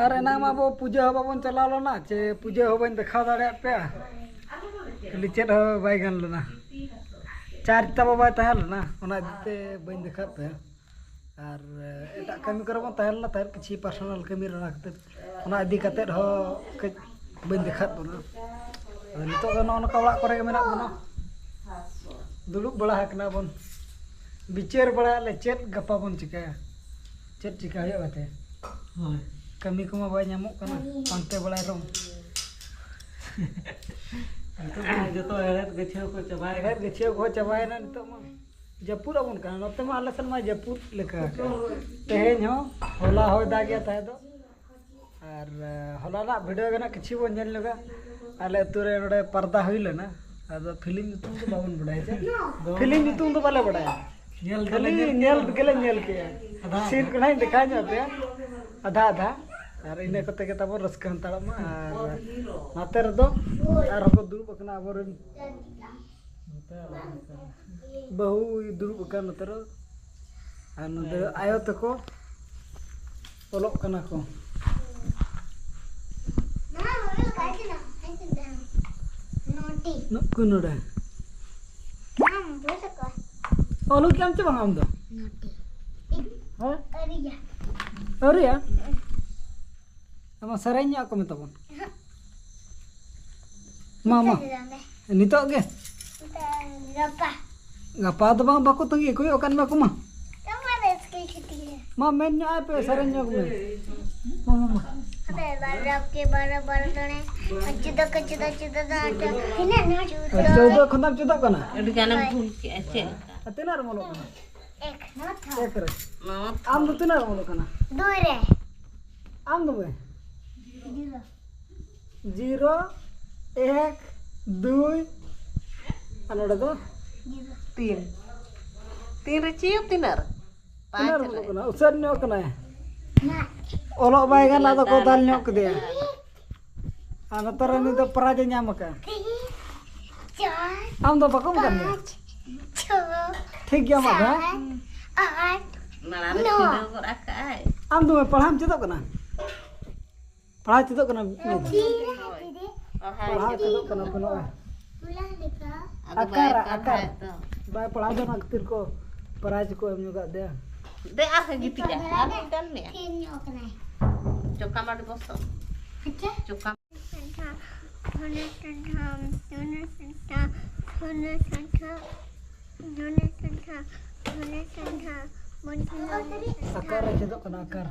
और एना मा बो पूजा हो बाबन चला लना चे पूजा हो बन देखा दाड़े पे खाली चेद हो बाय गन लना चार तब बाय तहल ना ओना दिते बन देखा पे और एटा कमी करे बन तहल ना तहल किछि पर्सनल कमी रना कते ओना इदी कते हो बन देखा बना नितो गनो ओना कवड़ा करे मेना बना दुलुक बड़ा हकना बन बिचार बड़ा ले चेद गपा बन चिकाया चेद चिका हो बाते kami kuma bawa nyamuk kana pantai balai rong itu joto head gecheu ko cabai na nitok mah japur abun kana note mah alasan mah japur leka teheny ho hola hoy dagya tahe do ar hola na video gana kichi bon nyel lega ale ature node parda hoile na ado film nitum do babun badai je film nitum do bale badai nyel gele ke scene ko nahi dekha nya pe आधा आधा और इने कते के तब rusk हंताड़ मा और नाते रदो और को दुरुब कना आबोर बहु दुरुब कना नतर और नदे आयो तको ओलोक कना को ना मोबाइल काटे ना हाइते नोटी नको नोडा नाम बोसको ओलो केम च बंगाम दो नोटी हां अरिया अरे ya sama sarainya aku minta pun mama nitok ge ngapa tuh bang baku tenggi kuy okan baku mah mah mainnya apa sarainya aku mama ada barang ke barang tone cuda ini na cuda khundam cuda kana edi kana phun ke ache atenar molo kana एक ना था एक रे आम दो तीन आम लोग ना दो रे आम दो में 0 1 2 अनोड़ा दो 3 रे चियो तीनर लोग ना उसर न्यो कना है ना ओलो बाय गना तो को दाल न्यो क दे आना तरनी तो पराजे न्याम का 4 आम दो बकम कर ठीक गया मागा आम दो पढ़ाम चेतो कना पढ़ा चेतो कना पढ़ा चेतो कना पनो आकार बाय पढ़ा जो ना कतिर को पराज को हम juga दे आ gitu ya ada dan ya coka madu bosok coka akar aja tuh kena akar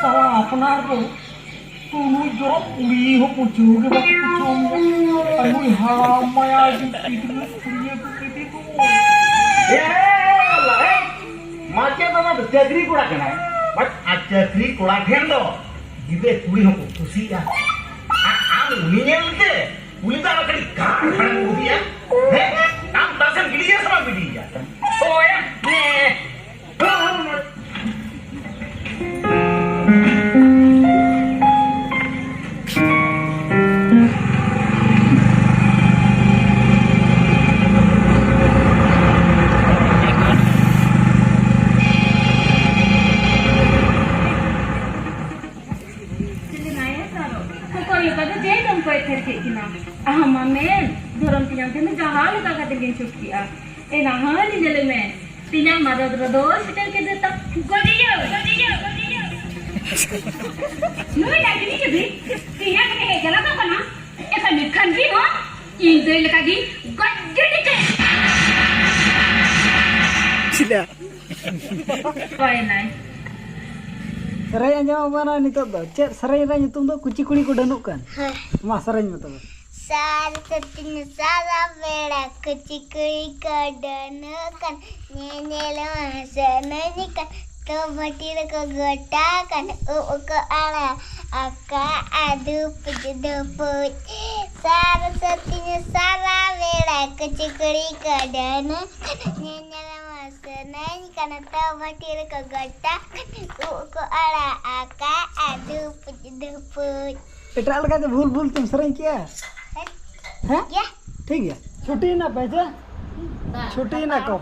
salah अपना को तू जो उड़ी हो पूछो के बात पूछो अनु हां माया जी इतनी प्रिय प्रीति तू ए माचे तो ना जगरी कोड़ा कना बट जगरी कोड़ा ठेन दो जिबे कुड़ी हो खुशी आ नियमते उलिदा कड़ी का खड़ा हो दिया है काम दर्शन के लिए सब बिडिया ओए ने men dorong tiang teh jalan lu kagak tinggi cuci ah nahan di dalam men tiang marah terus kita tak godiyo nu lagi ni jadi tiang kene jalan apa na kan ikan di mo ini lagi godiyo deh Tidak. Fine nice. Serai aja mana nih tuh? Cek serai aja nyutung tuh kuci kuli ku danuk kan? Mas serai betul. Sarasatinya salah bela kuci kuli ku danuk kan? Nyanyel masana kan? Kebatir ke gotakan ke arah aka adu pejuduput. Sarasatinya salah bela kuci kuli ku danuk nyanyel masana karena kebatir ke gotakan ke arah aka adu pejuduput. इतना लगा तो भूल तुम सराई क्या है Ya. ठीक है छुट्टी ना पैसा छुट्टी ना को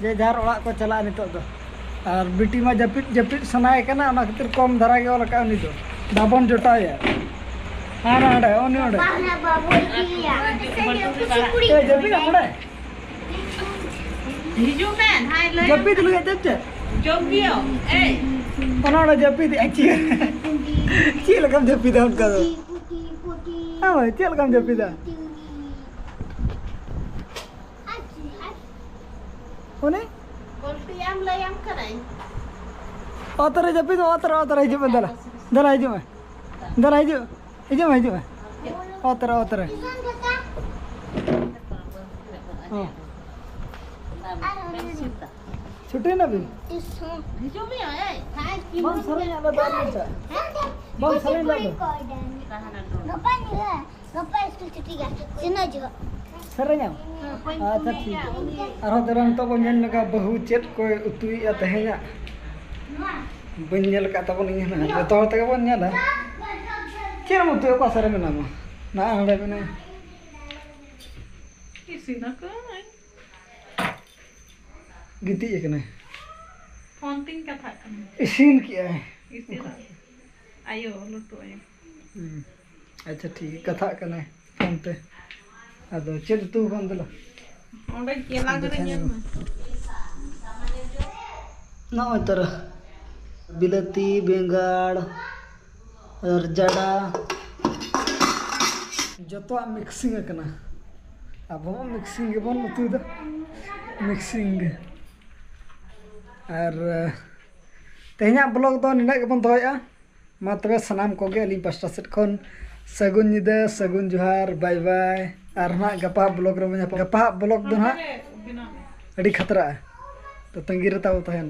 जे जार ओड़ा को चला नितो दो और बिटी मा जपिट सनाय कना ओना खातिर कम धरा के ओला का उनी दो दाबन जोटाया हाना हडे ओनी ओडे Mana babu dia? Saya kucing ए जपिट ओडे Hijau kan, hai le. जपिट लगे जप Jogio, ओना ओडे जपिट अच्छी ची लगम जपिट उनका दो हां भाई ची लगम जपिट ओने Kolpiam le yang keren. ओतर जपिट ओतर हिजो बदला दला हिजो हिजो ओतर हां छुट्टी ना भी Hijau ni ay. Hai बम सरे ना दो मिनट बम सरे ना दो Ngapain ya? Ngapain itu cuti kan? Sini aja. सरे ना अच्छा ठीक आरो दरम तो बन लगा बहु चेत को उतुई या तहेया बन का तबन इन ना तो तक बन नेला चेर मत को सरे में ना हड़े में Isi nak kan. गिती एकने Fonting kata kan. इसीन किया है Isi nak. Ayo lutu ayo. अच्छा ठीक कथा कने फोन पे अदो चेत तू फोन दला Onda kela gerenya. ना तर बिलती बेंगाड़ और जड़ा जतो मिक्सिंग कना अब हम मिक्सिंग बन तू द मिक्सिंग और तेहना ब्लॉग दो निना के बन दोया मा तबे सनाम कोगे अली पास्टा सेट खन सगुन निदा सगुन जोहार बाय बाय और ना गपा ब्लॉग रे गपा ब्लॉग दो ना अड़ी खतरा तो तंगी रहता होता है